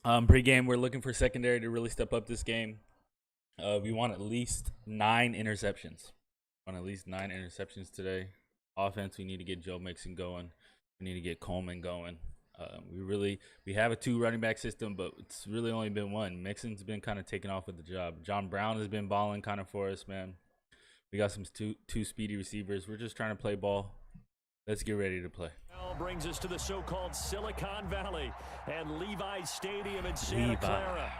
Pre-game, we're looking for secondary to really step up this game. We want at least 9 interceptions. Today. Offense, we need to get Joe Mixon going. We need to get Coleman going. We have a 2 running back system, but it's really only been 1. Mixon's been kind of taking off with the job. John Brown has been balling kind of for us, man. We got some two speedy receivers. We're just trying to play ball. Let's get ready to play. Now brings us to the so-called Silicon Valley and Levi's Stadium in Santa Clara.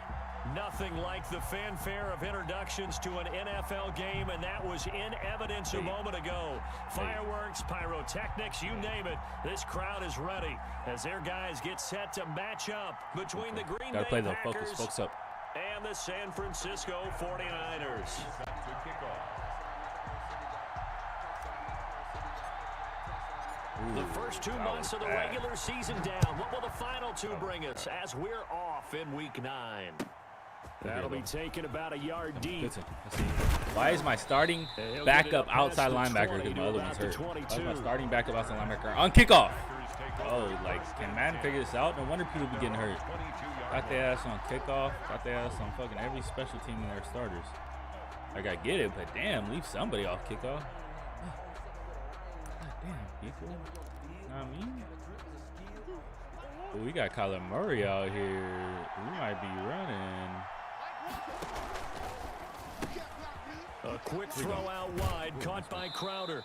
Nothing like the fanfare of introductions to an NFL game, and that was in evidence a moment ago. Fireworks, pyrotechnics, you name it. This crowd is ready as their guys get set to match up between the Greenbay Packers focus up. and the San Francisco 49ers. The first 2 months of the regular season down. What will the final 2 bring us as we're off in week 9? That'll be taken about a yard deep. Why is my starting backup outside linebacker? Because my other one's hurt. Why is my starting backup outside linebacker on kickoff? Oh, like, can Madden figure this out? No wonder people be getting hurt. Got their ass on kickoff. Got their ass on fucking every special team in their starters. Like, I get it, but damn, leave somebody off kickoff. Damn, people. You know what I mean? Ooh, we got Kyler Murray out here. We might be running. A quick throw out wide, caught by Crowder.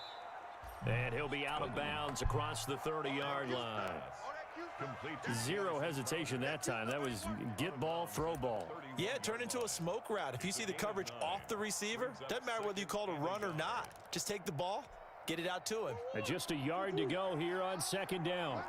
And he'll be out of bounds across the 30-yard line. 0 hesitation that time. That was get ball, throw ball. Yeah, it turned into a smoke route. If you see the coverage off the receiver, doesn't matter whether you call it a run or not. Just take the ball, get it out to him. And just a yard to go here on 2nd down.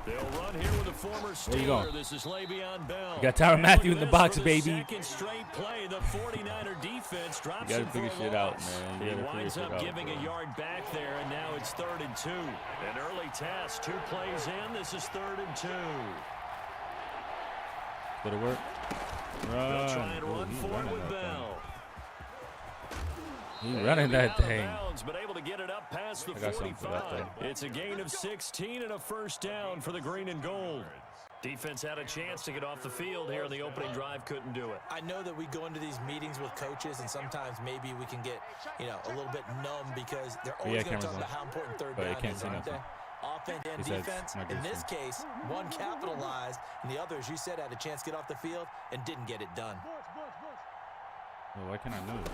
They'll run here with a former Steeler. This is Le'Veon Bell. You got Tyrann Mathieu in the box, baby. Second straight play, the 49er defense drops you gotta figure shit out, man. He winds up giving a yard back there, and now it's 3rd and 2. An early test, 2 plays in. This is 3rd and 2. Better work. Run. They'll try and run forward with Bell. He's running that thing. Bounds, but able to get it up past the 45. It's a gain of 16 and a first down for the green and gold. Defense had a chance to get off the field here in the opening drive, couldn't do it. I know that we go into these meetings with coaches, and sometimes maybe we can get, a little bit numb because they're always going to talk about how important 3rd down is, aren't they? Offense and defense. In this case, one capitalized, and the other, as you said, had a chance to get off the field and didn't get it done. Well, why can't I move?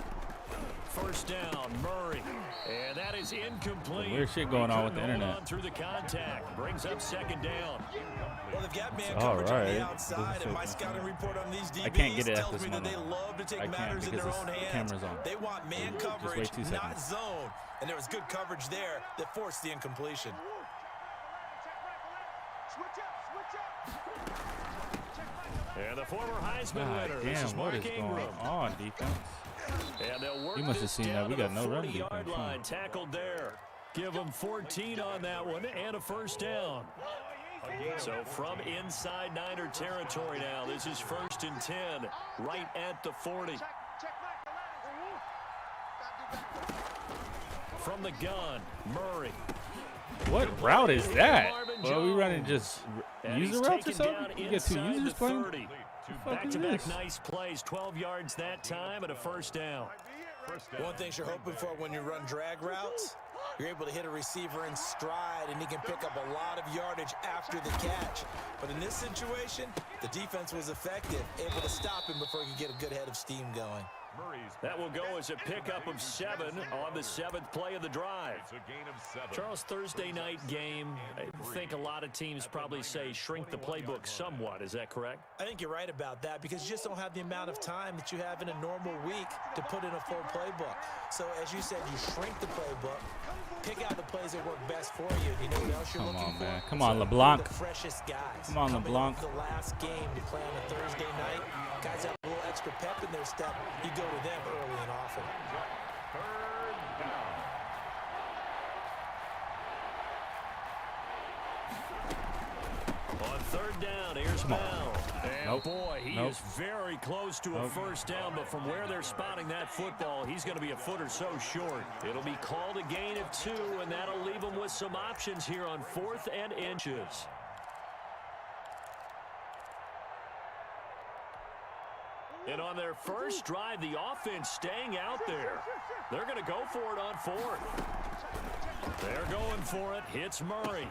First down, Murray, and that is incomplete. Weird shit going on with the internet. Through the contact, brings up 2nd down. Well, they've got man coverage on the outside, and my scouting report on these DBs tells me that they love to take matters in their own hands. They want man coverage, not zone, and there was good coverage there that forced the incompletion. And the former Heisman winner. Damn, what is going on, defense? And they'll work you must have seen that. We got no run defense. Line tackled there. Give them 14 on that one and a first down. So from inside Niner territory now, this is 1st and 10, right at the 40. From the gun, Murray. What route is that? Well, we running just user routes or something? You get 2 users playing? Back-to-back nice plays, 12 yards that time and a first down. One thing you're hoping for when you run drag routes, you're able to hit a receiver in stride, and he can pick up a lot of yardage after the catch. But in this situation, the defense was effective, able to stop him before he could get a good head of steam going. That will go as a pickup of 7 on the 7th play of the drive. Charles, Thursday night game, I think a lot of teams probably say shrink the playbook somewhat. Is that correct? I think you're right about that because you just don't have the amount of time that you have in a normal week to put in a full playbook. So as you said, you shrink the playbook, pick out the plays that work best for you. You know what else you're looking for? Man. Come on, LeBlanc. The freshest guys. Come on, LeBlanc. The last game to play on a Thursday night. Guys have a little extra pep in their step. You go to them early and often. third down. Here's Bell. And nope. boy, he is very close to a first down, but from where they're spotting that football, he's going to be a foot or so short. It'll be called a gain of 2, and that'll leave him with some options here on 4th and inches. And on their first drive, the offense staying out there. They're going to go for it on 4th. They're going for it. Hits Murray.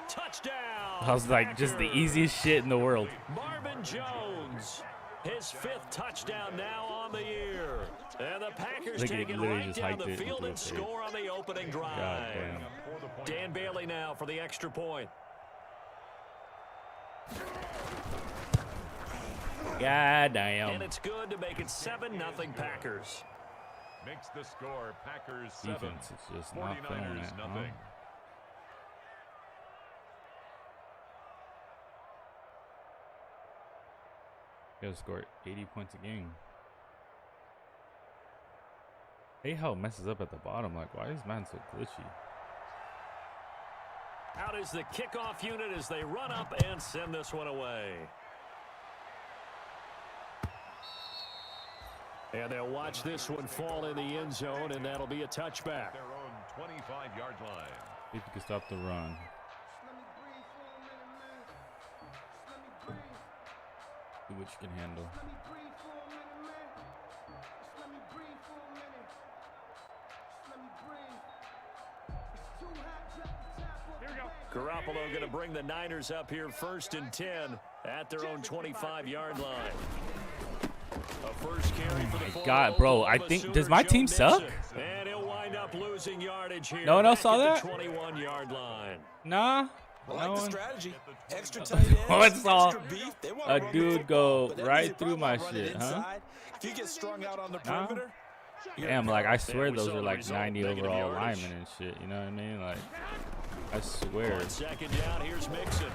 Touchdown. I was like, just the easiest shit in the world. Marvin Jones. His 5th touchdown now on the year. And the Packers take it right down the field and score on the opening drive. Dan Bailey now for the extra point. God damn. And it's good to make it 7-0 Packers. Makes the score Packers 7. Defense is just not feeling it. Nothing. Gotta score 80 points a game. Hey, how it messes up at the bottom. Like, why is man so glitchy? Out is the kickoff unit as they run up and send this one away. And they'll watch this one fall in the end zone, and that'll be a touchback. Their own 25-yard line. If you can stop the run. See what you can handle. Garoppolo going to bring the Niners up here 1st and 10 at their own 25-yard line. A first carry for the God, bro, I think, does my team suck? And he'll wind up losing yardage here. No one else saw that? 21-yard line. Nah. I like the strategy. Extra tight ends, saw a dude go right through my shit, huh? If you get strung out on the perimeter, damn, like, I swear those are like 90 overall linemen and shit, you know what I mean? Like, I swear. On 2nd down, here's Mixon.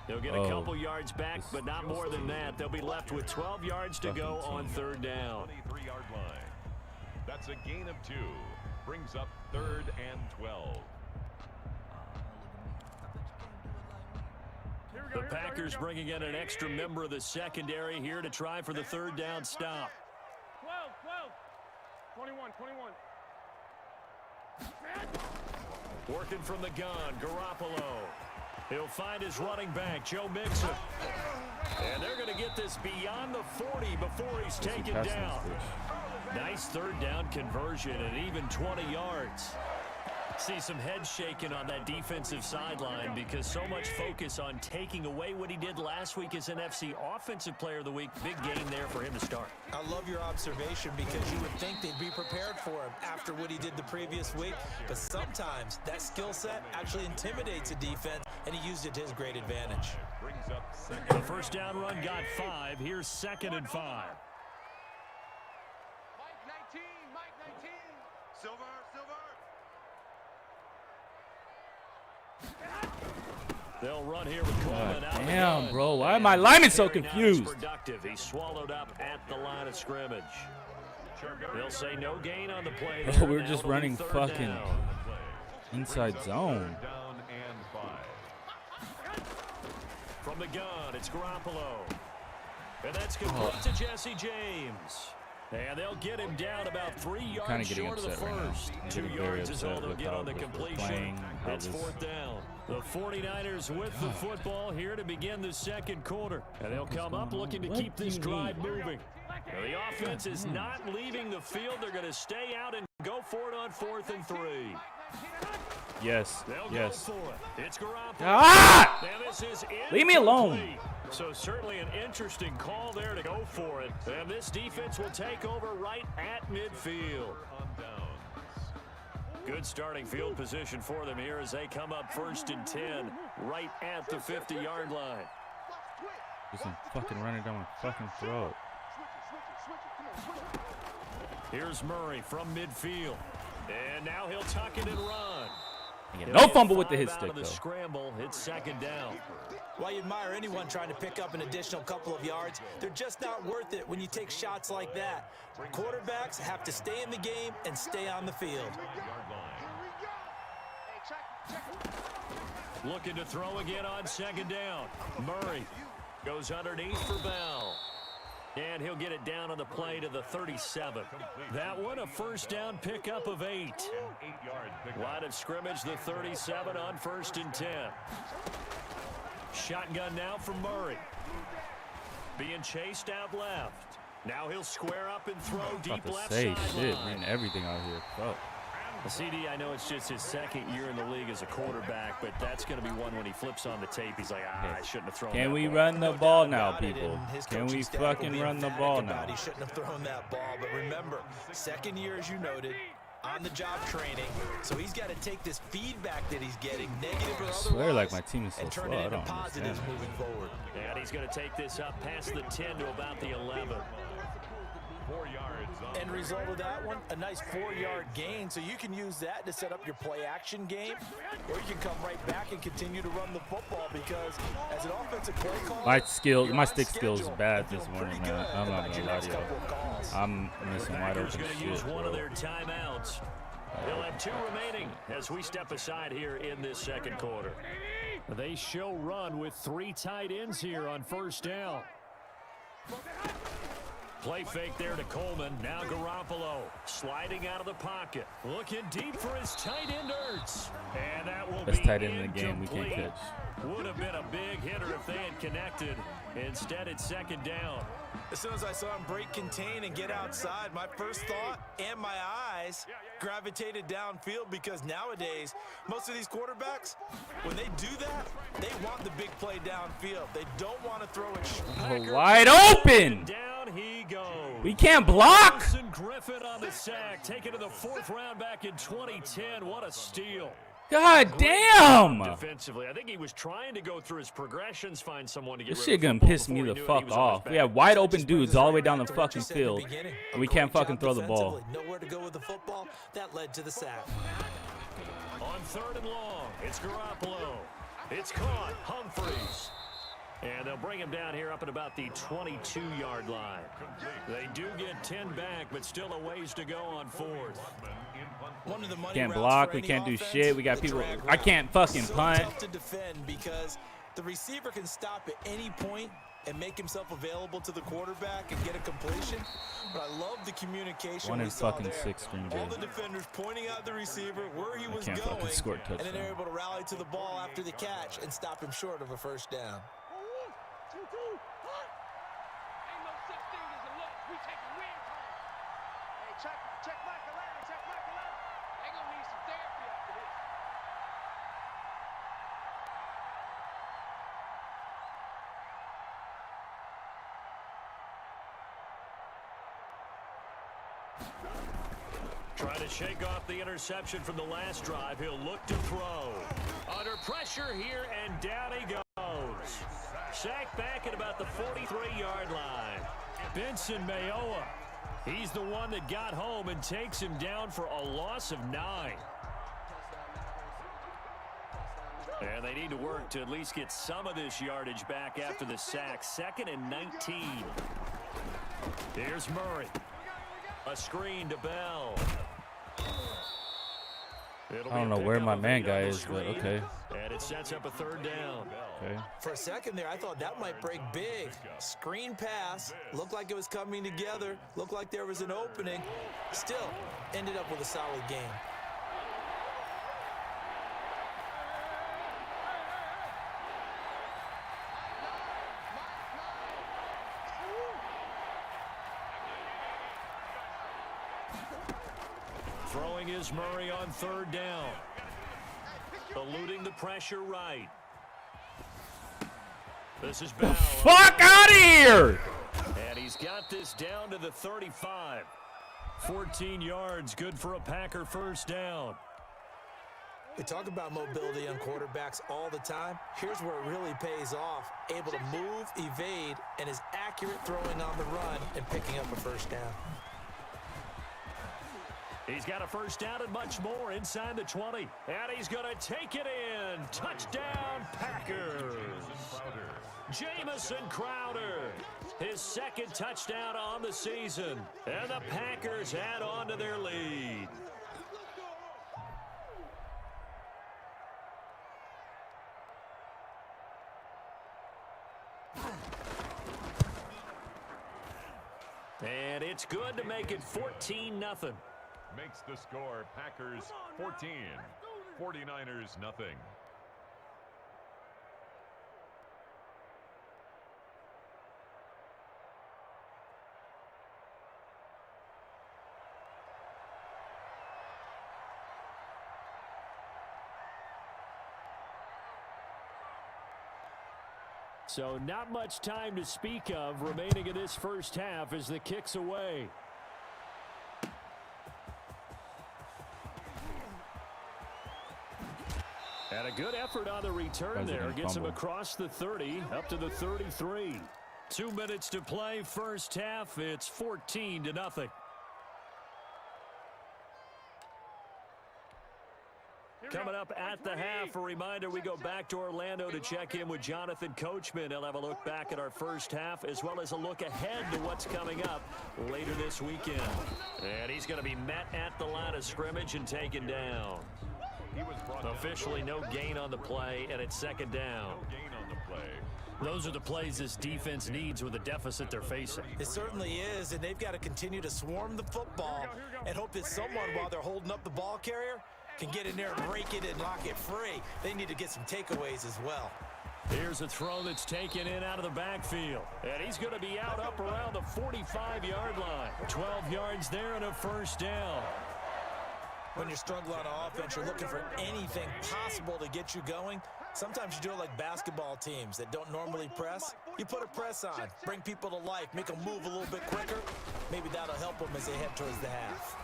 They'll get a couple yards back, but not more than that. They'll be left with 12 yards to go on 3rd down. 23-yard line. That's a gain of 2. Brings up 3rd and 12. The Packers bringing in an extra member of the secondary here to try for the 3rd down stop. 21. Working from the gun, Garoppolo. He'll find his running back, Joe Mixon. And they're going to get this beyond the 40 before he's taken down. Nice 3rd down conversion and even 20 yards. See some head shaking on that defensive sideline because so much focus on taking away what he did last week as NFC Offensive Player of the Week. Big game there for him to start. I love your observation because you would think they'd be prepared for him after what he did the previous week. But sometimes that skill set actually intimidates a defense, and he used it to his great advantage. The first down run got 5. Here's 2nd and 5. Mike 19. Silver. They'll run here with Coleman out. Damn, bro. Why are my linemen so confused? Productive. He swallowed up at the line of scrimmage. They'll say no gain on the play. Bro, we're just running fucking inside zone. From the gun, it's Garoppolo. And that's complete to Jesse James. And they'll get him down about 3 yards short of the first. 2 yards is all they'll get on the completion. It's 4th down. The 49ers with the football here to begin the 2nd quarter. And they'll come up looking to keep this drive moving. Now, the offense is not leaving the field. They're going to stay out and go for it on 4th and 3. Yes. Go for it. It's Garoppolo. Ah! And this is Leave me alone. So certainly an interesting call there to go for it. And this defense will take over right at midfield. Good starting field position for them here as they come up 1st and 10 right at the 50-yard line. Just fucking running down my fucking throat. Here's Murray from midfield. And now he'll tuck it and run. No fumble with the hit stick, though. Scramble, it's 2nd down. While you admire anyone trying to pick up an additional couple of yards, they're just not worth it when you take shots like that. Quarterbacks have to stay in the game and stay on the field. Looking to throw again on second down. Murray goes underneath for Bell. And he'll get it down on the play to the 37. That one a first down pickup of 8. Line of scrimmage, the 37 on 1st and 10. Shotgun now from Murray. Being chased out left. Now he'll square up and throw deep left sideline. Shit, reading everything out here. Fuck. CD, I know it's just his second year in the league as a quarterback, but that's going to be one when he flips on the tape. He's like, I shouldn't have thrown that ball. Can we run the ball now, people? Can we fucking run the ball now? He shouldn't have thrown that ball, but remember, second year, as you noted, on-the-job training, so he's got to take this feedback that he's getting, negative or otherwise, I swear like my team is so and turn slow. it I into don't positives understand. moving forward. And he's going to take this up past the 10 to about the 11. 4 yards on End result of that one, a nice 4-yard gain, so you can use that to set up your play-action game, or you can come right back and continue to run the football, because as an offensive play caller, My stick skills is bad this morning, man. I'm not gonna lie to you. I'm missing wide open Going to shit, use one bro. of their timeouts. They'll have 2 remaining as we step aside here in this second quarter. They show run with 3 tight ends here on first down. Play fake there to Coleman. Now Garoppolo sliding out of the pocket. Looking deep for his tight end Ertz. And that will Best be tight end in the game we can't incomplete. catch. Would have been a big hitter if they had connected. Instead, it's second down. As soon as I saw him break contain and get outside, my first thought and my eyes gravitated downfield, because nowadays, most of these quarterbacks, when they do that, they want the big play downfield. They don't want to throw it Wide open! Down he goes. We can't block! Wilson Griffin on the sack, taken to the 4th round back in 2010. What a steal. God damn! Defensively, I think he was trying to go through his progressions, find someone to get This rid shit of gonna football piss me before the he knew it, he fuck was on his off. back. We have wide open dudes all the way down the fucking field, and we can't fucking throw the ball. Nowhere to go with the football. That led to the sack. On 3rd and long, it's Garoppolo. It's caught. Humphreys. And they'll bring him down here up at about the 22-yard line. They do get 10 back, but still a ways to go on 4th. One of the money Can't routes block. for We any can't do offense, shit. We got the people. drag I route. can't fucking So punt. tough to defend, because the receiver can stop at any point and make himself available to the quarterback and get a completion. But I love the communication 1 we in saw fucking there. 6 Greenbay. All the defenders pointing out the receiver, where he was can't going, fucking score a and then they're touchdown. able to rally to the ball after the catch and stop him short of a first down. Ain't no such thing as a look. We take a win call. Hey, check Michael out. Check Michael out. They gonna need some therapy after this. Trying to shake off the interception from the last drive. He'll look to throw. Under pressure here, and down he goes. Sacked back at about the 43-yard line. Benson Mayoa. He's the one that got home and takes him down for a loss of 9. And they need to work to at least get some of this yardage back after the sack. 2nd and 19. Here's Murray. A screen to Bell. I don't know where my man guy is, but okay. And it sets up a 3rd down. Okay. For a second there, I thought that might break big. Screen pass, looked like it was coming together, looked like there was an opening. Still, ended up with a solid game. Throwing is Murray on 3rd down. Eluding the pressure right. This is Bell. Fuck out of here! And he's got this down to the 35. 14 yards, good for a Packer first down. We talk about mobility on quarterbacks all the time. Here's where it really pays off. Able to move, evade, and is accurate throwing on the run and picking up a first down. He's got a first down and much more inside the 20. And he's going to take it in. Touchdown, Packers. Jamison Crowder, his 2nd touchdown on the season. And the Packers add on to their lead. it's good to make it 14-0. Makes the score Packers 14, 49ers nothing. So not much time to speak of remaining in this first half as the kick's away. And a good effort on the return there. Gets him across the 30, up to the 33. 2 minutes to play, first half. It's 14-0. Coming up at the half, a reminder, we go back to Orlando to check in with Jonathan Coachman. He'll have a look back at our first half as well as a look ahead to what's coming up later this weekend. And he's going to be met at the line of scrimmage and taken down. Officially no gain on the play, and it's second down. Those are the plays this defense needs with the deficit they're facing. It certainly is, and they've got to continue to swarm the football and hope that someone, while they're holding up the ball carrier, can get in there and break it and lock it free. They need to get some takeaways as well. Here's a throw that's taken in out of the backfield. And he's going to be out up around the 45-yard line. 12 yards there and a first down. When you're struggling on offense, you're looking for anything possible to get you going. Sometimes you do it like basketball teams that don't normally press. You put a press on, bring people to life, make them move a little bit quicker. Maybe that'll help them as they head towards the half.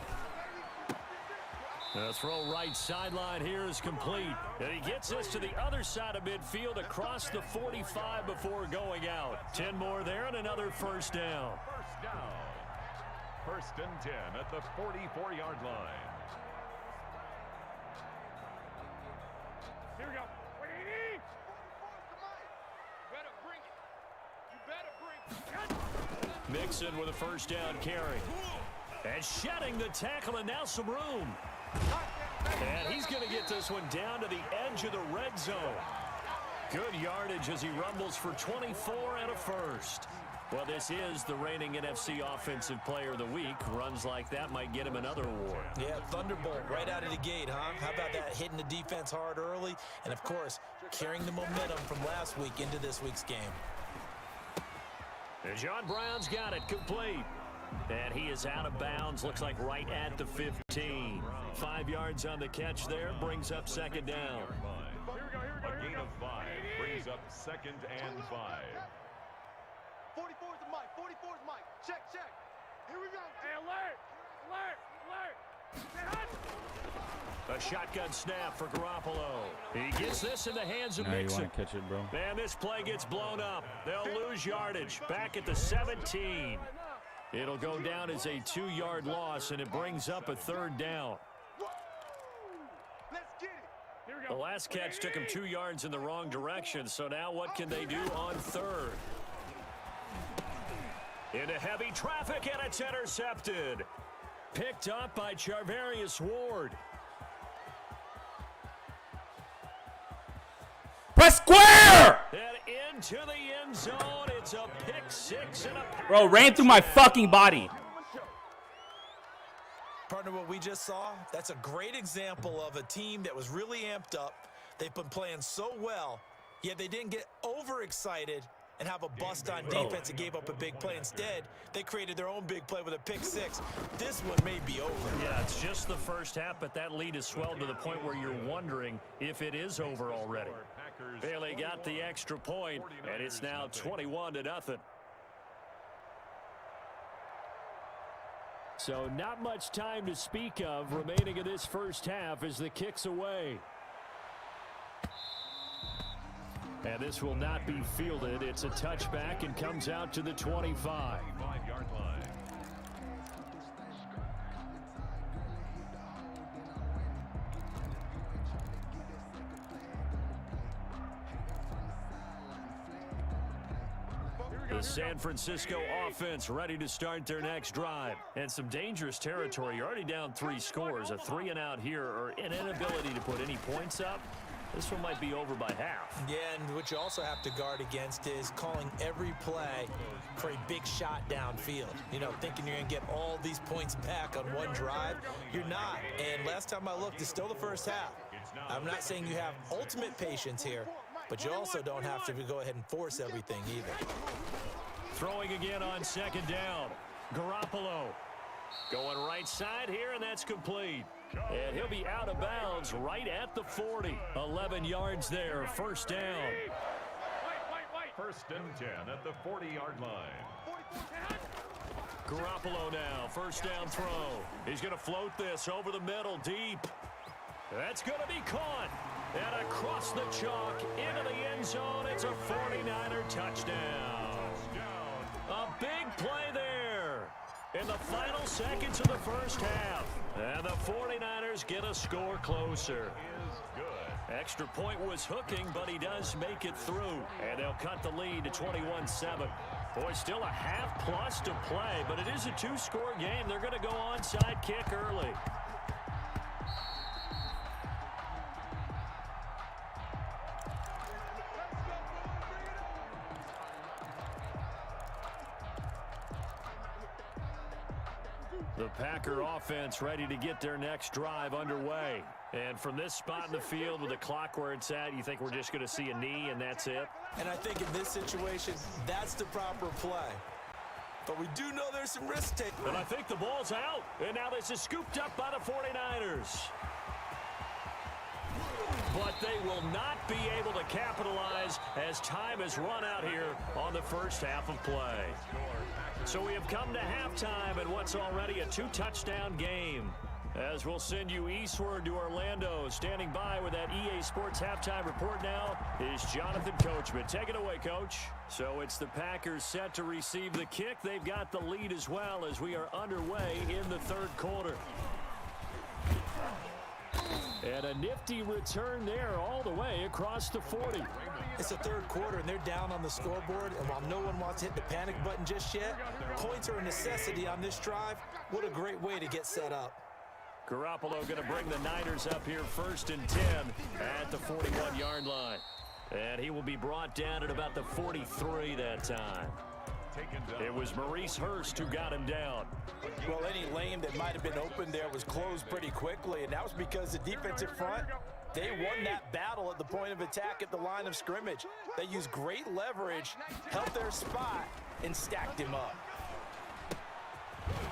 The throw right sideline here is complete. And he gets us to the other side of midfield across the 45 before going out. 10 more there and another first down. First down. First and 10 at the 44-yard line. Here we go. Better bring it. You better bring it. Mixon with a first down carry. And shedding the tackle, and now some room. And he's going to get this one down to the edge of the red zone. Good yardage as he rumbles for 24 and a first. Well, this is the reigning NFC Offensive Player of the Week. Runs like that might get him another award. Yeah, Thunderbolt right out of the gate, huh? How about that, hitting the defense hard early? And, of course, carrying the momentum from last week into this week's game. And John Brown's got it complete. And he is out of bounds, looks like right at the 15. 5 yards on the catch there, brings up second down. A gain of 5 brings up second and 5. 44's the mic. 44's mic. Check. Here we go. Hey, alert. A shotgun snap for Garoppolo. He gets this in the hands of Mixon. You want to catch it, bro. And this play gets blown up. They'll lose yardage. Back at the 17. It'll go down as a 2-yard loss, and it brings up a third down. Let's get it. Here we go. The last catch took him 2 yards in the wrong direction, so now what can they do on third? Into heavy traffic, and it's intercepted. Picked up by Charvarius Ward. Press square! And into the end zone. It's a pick six and a bro, ran through my fucking body. Partner, what we just saw, that's a great example of a team that was really amped up. They've been playing so well, yet they didn't get overexcited and have a bust on defense and gave up a big play. Instead, they created their own big play with a pick six. This one may be over. Yeah, it's just the first half, but that lead has swelled to the point where you're wondering if it is over already. Bailey got the extra point, and it's now 21-0. So not much time to speak of remaining in this first half as the kick's away. And this will not be fielded. It's a touchback and comes out to the 25. 5-yard line. The San Francisco offense ready to start their next drive. And some dangerous territory. You're already down 3 scores. A 3-and-out here or an inability to put any points up This one might be over by half. Yeah, and what you also have to guard against is calling every play for a big shot downfield. You know, thinking you're going to get all these points back on one drive. You're not. And last time I looked, it's still the first half. I'm not saying you have ultimate patience here, but you also don't have to go ahead and force everything either. Throwing again on second down. Garoppolo going right side here, and that's complete. And he'll be out of bounds right at the 40. 11 yards there, first down. First and 10 at the 40-yard line. Garoppolo now, first down throw. He's going to float this over the middle, deep. That's going to be caught. And across the chalk, into the end zone, it's a 49er touchdown. A big play there in the final seconds of the first half. And the 49ers get a score closer. Extra point was hooking, but he does make it through. And they'll cut the lead to 21-7. Boy, still a half plus to play, but it is a two-score game. They're going to go onside kick early. The Packer offense ready to get their next drive underway. And from this spot in the field with the clock where it's at, you think we're just going to see a knee and that's it? And I think in this situation, that's the proper play. But we do know there's some risk taken. And I think the ball's out. And now this is scooped up by the 49ers. But they will not be able to capitalize as time has run out here on the first half of play. So we have come to halftime in what's already a two-touchdown game. As we'll send you eastward to Orlando. Standing by with that EA Sports halftime report now is Jonathan Coachman. Take it away, Coach. So it's the Packers set to receive the kick. They've got the lead as well as we are underway in the third quarter. And a nifty return there all the way across the 40. It's the third quarter, and they're down on the scoreboard. And while no one wants to hit the panic button just yet, points are a necessity on this drive. What a great way to get set up. Garoppolo going to bring the Niners up here first and 10 at the 41-yard line. And he will be brought down at about the 43 that time. It was Maurice Hurst who got him down. Well, any lane that might have been open there was closed pretty quickly, and that was because the defensive front, they won that battle at the point of attack at the line of scrimmage. They used great leverage, held their spot, and stacked him up.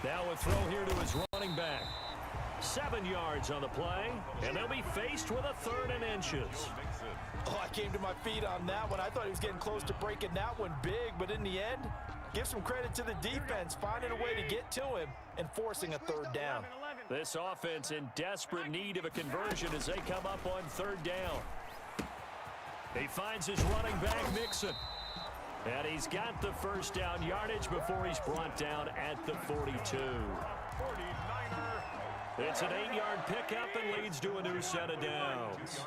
Now a throw here to his running back. 7 yards on the play, and they'll be faced with a 3rd and inches. Oh, I came to my feet on that one. I thought he was getting close to breaking that one big, but in the end, give some credit to the defense, finding a way to get to him and forcing a 3rd down. This offense in desperate need of a conversion as they come up on 3rd down. He finds his running back, Mixon. And he's got the first down yardage before he's brought down at the 42. It's an 8-yard pickup and leads to a new set of downs.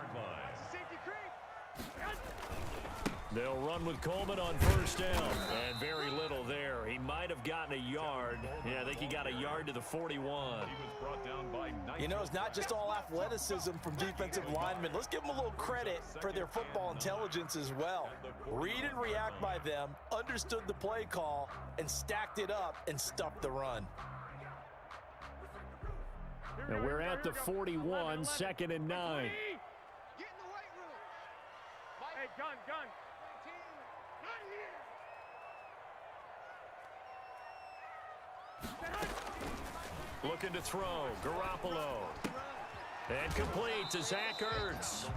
They'll run with Coleman on first down. And very little there. He might have gotten a yard. Yeah, I think he got a yard to the 41. You know, it's not just all athleticism from defensive linemen. Let's give them a little credit for their football intelligence as well. Read and react by them, understood the play call, and stacked it up and stuffed the run. And we're at the 41, 2nd and 9. Get in the weight room. Hey, gun. Looking to throw, Garoppolo. And complete to Zach Ertz.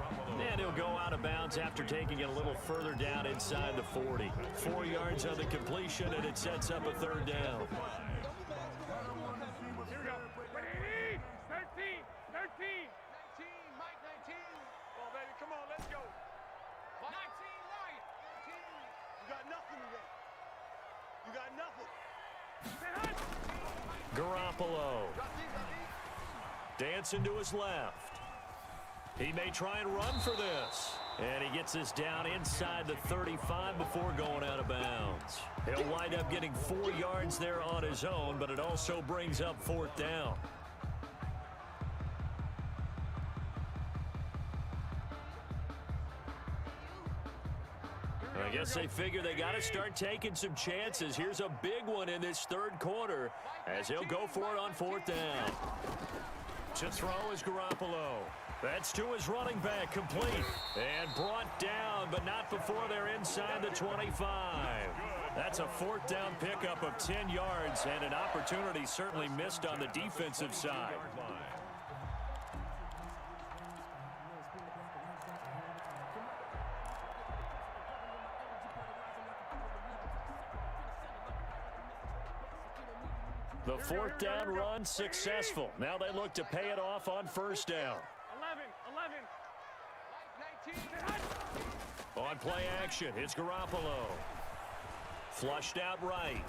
And he'll go out of bounds after taking it a little further down inside the 40. 4 yards on the completion, and it sets up a 3rd down. 13, Mike 19. Well, baby, come on, let's go. 19, Mike. 19. You got nothing today. You got nothing. Garoppolo. Dancing to his left. He may try and run for this. And he gets this down inside the 35 before going out of bounds. He'll wind up getting 4 yards there on his own, but it also brings up 4th down. I guess they figure they got to start taking some chances. Here's a big one in this third quarter as he'll go for it on fourth down. To throw is Garoppolo. That's to his running back, complete. And brought down, but not before they're inside the 25. That's a fourth down pickup of 10 yards and an opportunity certainly missed on the defensive side. The fourth down run successful. Now they look to pay it off on first down. 11. On play action, it's Garoppolo. Flushed out right.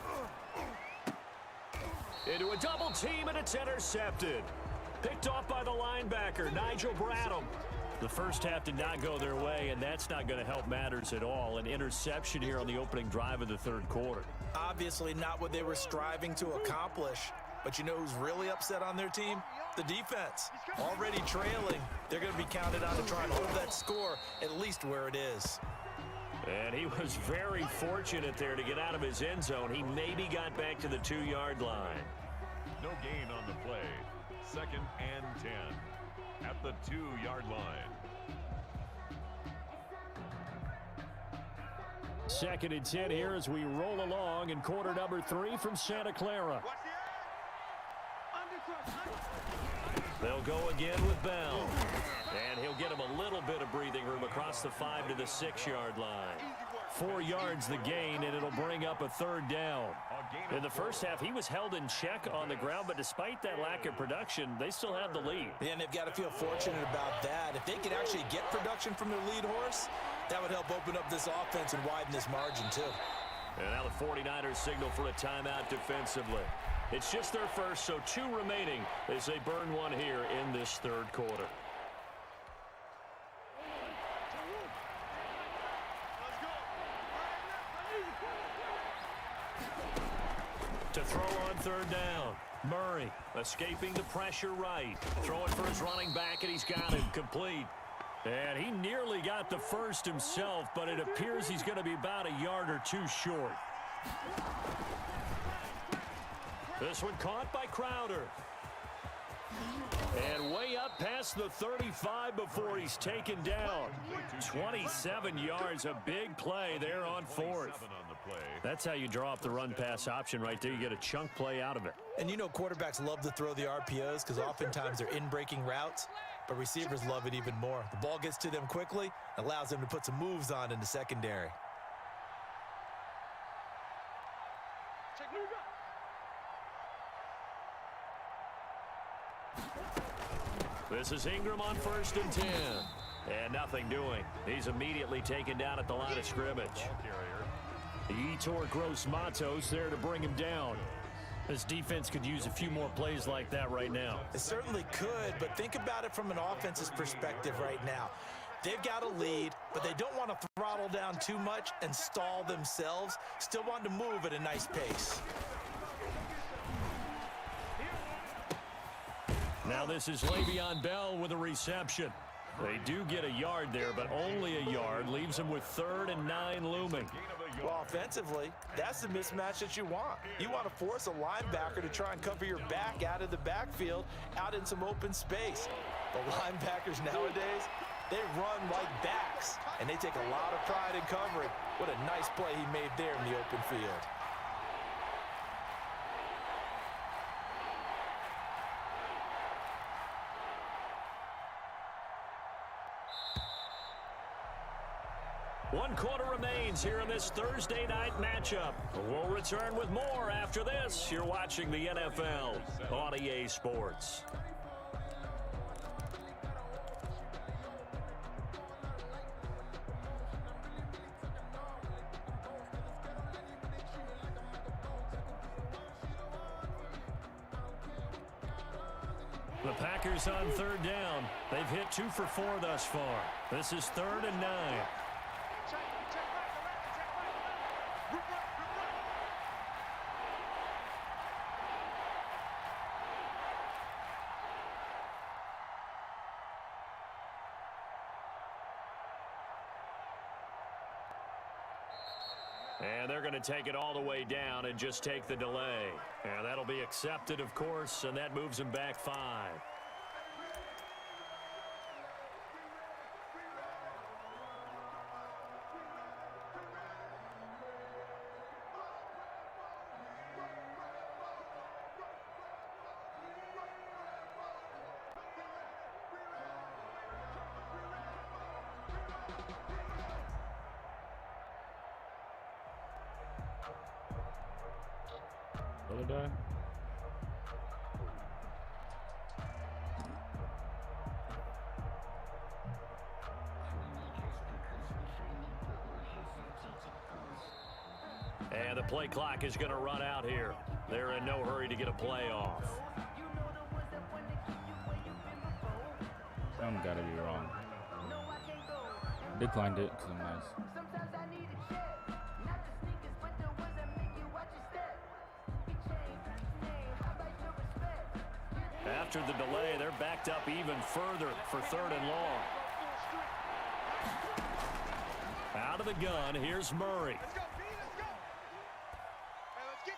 Into a double team, and it's intercepted. Picked off by the linebacker, Nigel Bradham. The first half did not go their way, and that's not going to help matters at all. An interception here on the opening drive of the third quarter. Obviously not what they were striving to accomplish. But you know who's really upset on their team? The defense. Already trailing. They're going to be counted on to try and hold that score at least where it is. And he was very fortunate there to get out of his end zone. He maybe got back to the 2-yard line. No gain on the play. 2nd and 10 at the 2-yard line. 2nd and 10 here as we roll along in quarter number 3 from Santa Clara. They'll go again with Bell. And he'll get him a little bit of breathing room across the 5 to the 6-yard line. 4 yards the gain, and it'll bring up a third down. In the first half, he was held in check on the ground, but despite that lack of production, they still have the lead. Yeah, and they've got to feel fortunate about that. If they could actually get production from their lead horse, that would help open up this offense and widen this margin, too. And now the 49ers signal for a timeout defensively. It's just their first, so 2 remaining as they burn one here in this third quarter. To throw on third down. Murray escaping the pressure right. Throwing for his running back, and he's got him complete. And he nearly got the first himself, but it appears he's going to be about a yard or 2 short. This one caught by Crowder. And way up past the 35 before he's taken down. 27 yards, a big play there on fourth. That's how you draw up the run-pass option right there. You get a chunk play out of it. And you know quarterbacks love to throw the RPOs because oftentimes they're in-breaking routes, but receivers love it even more. The ball gets to them quickly, allows them to put some moves on in the secondary. This is Ingram on 1st and 10. And nothing doing. He's immediately taken down at the line of scrimmage. Yetur Gross-Matos there to bring him down. This defense could use a few more plays like that right now. It certainly could, but think about it from an offense's perspective right now. They've got a lead, but they don't want to throttle down too much and stall themselves. Still want to move at a nice pace. Now this is Le'Veon Bell with a reception. They do get a yard there, but only a yard. Leaves them with 3rd and 9 looming. Well, offensively, that's the mismatch that you want. You want to force a linebacker to try and cover your back out of the backfield, out in some open space. The linebackers nowadays, they run like backs, and they take a lot of pride in covering. What a nice play he made there in the open field. One quarter remains here in this Thursday night matchup. We'll return with more after this. You're watching the NFL on EA Sports. The Packers on 3rd down. They've hit 2 for 4 thus far. This is 3rd and 9. And they're going to take it all the way down and just take the delay. And that'll be accepted, of course, and that moves them back 5. Will it die? And the play clock is going to run out here. They're in no hurry to get a play off. Something gotta be wrong. Declined it because I'm nice. After the delay, they're backed up even further for 3rd and long. Out of the gun, here's Murray. Let's go, B, let's go. Hey, let's get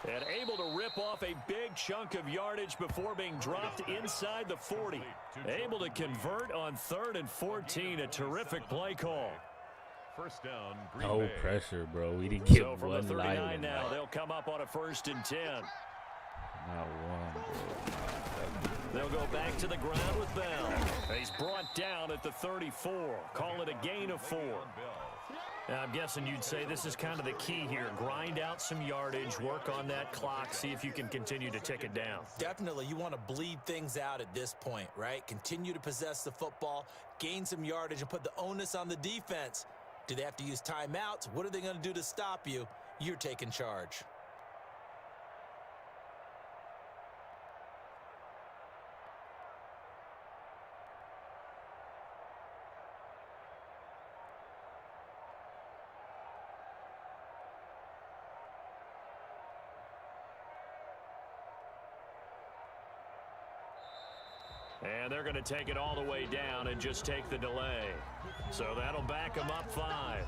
this. And able to rip off a big chunk of yardage before being dropped inside the 40. Able to convert on 3rd and 14. A terrific play call. First down, No Greenbay. pressure, bro. We didn't get So from the one 39 line. now, they'll come up on a 1st and 10. Not one, bro. They'll go back to the ground with Bell. He's brought down at the 34. Call it a gain of 4. Now, I'm guessing you'd say this is kind of the key here. Grind out some yardage, work on that clock, see if you can continue to tick it down. Definitely, you want to bleed things out at this point, right? Continue to possess the football, gain some yardage, and put the onus on the defense. Do they have to use timeouts? What are they going to do to stop you? You're taking charge. And they're going to take it all the way down and just take the delay. So that'll back them up 5.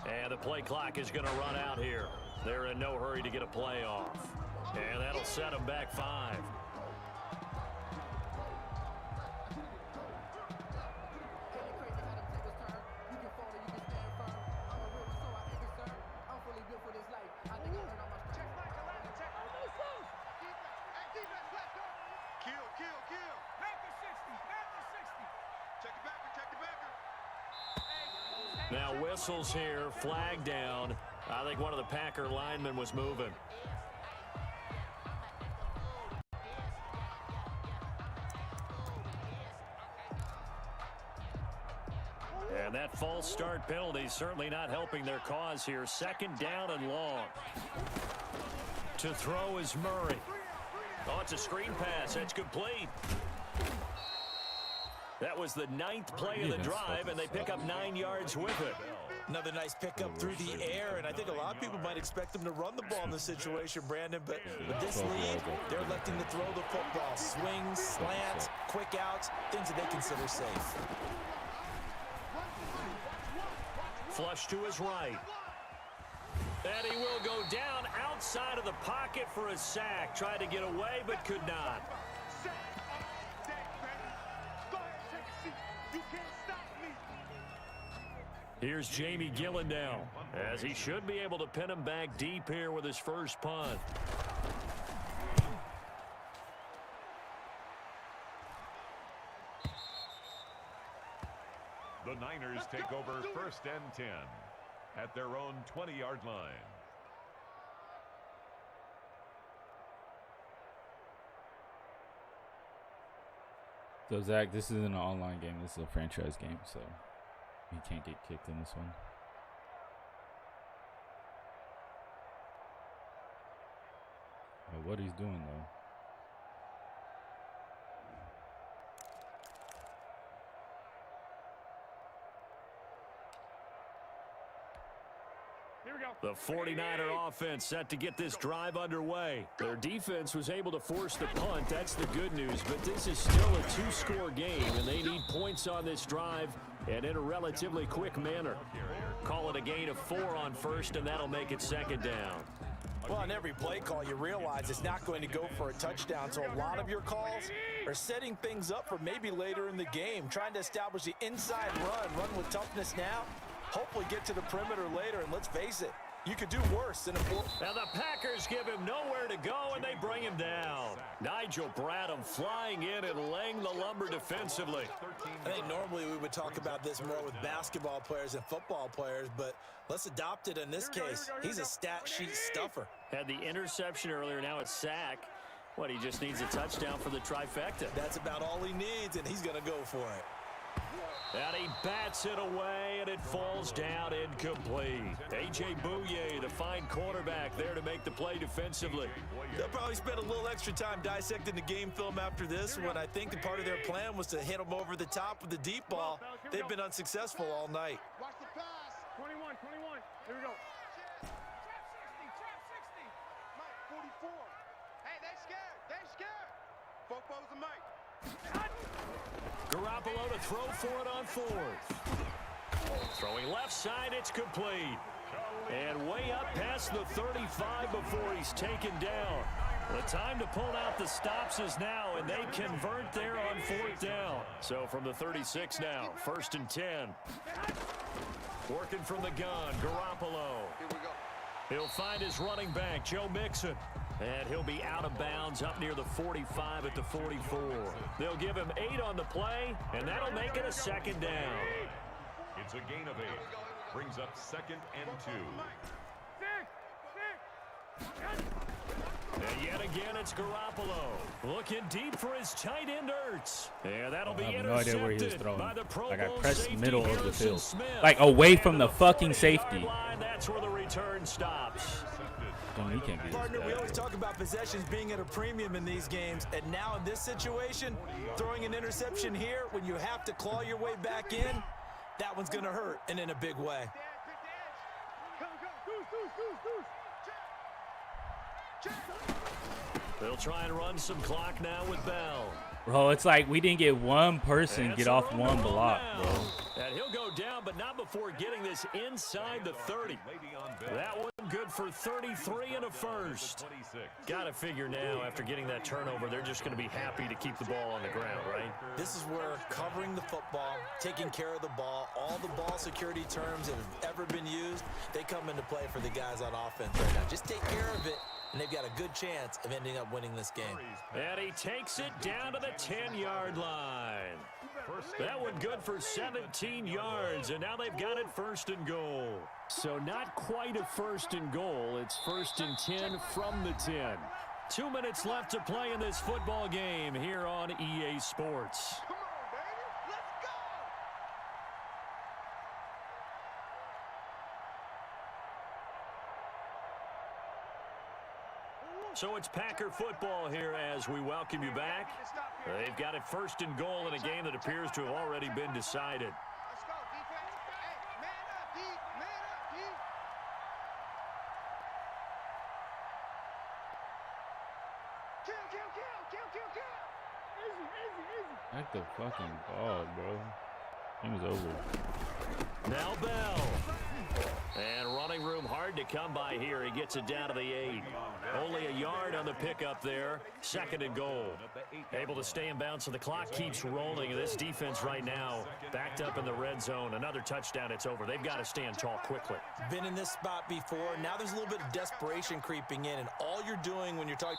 And the play clock is going to run out here. They're in no hurry to get a play off. And that'll set them back 5. Now whistles here, flag down. I think one of the Packer linemen was moving. And that false start penalty certainly not helping their cause here. 2nd down and long. To throw is Murray. Oh, it's a screen pass. That's complete. That was the 9th play of the drive, and they pick up 9 yards with it. Another nice pickup through the air, and I think a lot of people might expect them to run the ball in this situation, Brandon, but with this lead, they're electing to throw the football. Swings, slants, quick outs, things that they consider safe. Flush to his right. And he will go down outside of the pocket for a sack. Tried to get away, but could not. Here's Jamie Gillen now, as he should be able to pin him back deep here with his first punt. The Niners take over 1st and 10 at their own 20-yard line. So, Zach, this isn't an online game. This is a franchise game, so he can't get kicked in this one. But what he's doing, though. The 49er offense set to get this drive underway. Their defense was able to force the punt. That's the good news. But this is still a two-score game, and they need points on this drive and in a relatively quick manner. Call it a gain of 4 on first, and that'll make it second down. Well, on every play call, you realize it's not going to go for a touchdown, so a lot of your calls are setting things up for maybe later in the game, trying to establish the inside run with toughness now, hopefully get to the perimeter later, and let's face it, you could do worse than a bull. And the Packers give him nowhere to go, and they bring him down. Nigel Bradham flying in and laying the lumber defensively. I think normally we would talk about this more with basketball players and football players, but let's adopt it in this case. He's a stat sheet stuffer. Had the interception earlier, now it's sack. What, he just needs a touchdown for the trifecta. That's about all he needs, and he's going to go for it. And he bats it away, and it falls down incomplete. A.J. Bouye, the fine quarterback, there to make the play defensively. They'll probably spend a little extra time dissecting the game film after this one. I think part of their plan was to hit him over the top with the deep ball. They've been unsuccessful all night. Watch the pass. 21. Here we go. Trap 60. Mike, 44. Hey, they scared. Fopo's the Mike. Garoppolo to throw for it on 4th. Throwing left side, it's complete. And way up past the 35 before he's taken down. The time to pull out the stops is now, and they convert there on 4th down. So from the 36 now, 1st and 10. Working from the gun, Garoppolo. Here we go. He'll find his running back, Joe Mixon. And he'll be out of bounds up near the 45 at the 44. They'll give him 8 on the play, and that'll make it a second down. It's a gain of 8. Brings up 2nd and 2. And yet again, it's Garoppolo. Looking deep for his tight end, Ertz. And that'll be intercepted. I have no idea where he was throwing. By the Pro like I Bowl pressed safety, middle of the Harrison field. Smith. Like away from the fucking safety. That's where the return stops. He can't be Partner, we always talk about possessions being at a premium in these games, and now in this situation, throwing an interception here when you have to claw your way back in, that one's going to hurt, and in a big way. They'll try and run some clock now with Bell. Bro, it's like we didn't get one person get off one block, bro. And he'll go down, but not before getting this inside the 30. That one good for 33 and a first. Got to figure now, after getting that turnover, they're just going to be happy to keep the ball on the ground, right? This is where covering the football, taking care of the ball, all the ball security terms that have ever been used, they come into play for the guys on offense right now. Just take care of it, and they've got a good chance of ending up winning this game. And he takes it down to the 10-yard line. That one good for 17 yards, and now they've got it 1st and goal. So not quite a 1st and goal. It's 1st and 10 from the 10. 2 minutes left to play in this football game here on EA Sports. Come on, baby. Let's go. So it's Packer football here as we welcome you back. They've got it 1st and goal in a game that appears to have already been decided. Let's go, defense. Hey, man up, D. Man up, D. Kill. Easy. Like the fucking ball, bro. Game is over. Now Bell. And running room hard to come by here. He gets it down to the 8. Only a yard on the pickup there. 2nd and goal. Able to stay in bounds, so the clock keeps rolling. And this defense right now backed up in the red zone. Another touchdown, it's over. They've got to stand tall quickly. Been in this spot before. Now there's a little bit of desperation creeping in, and all you're doing when you're talking...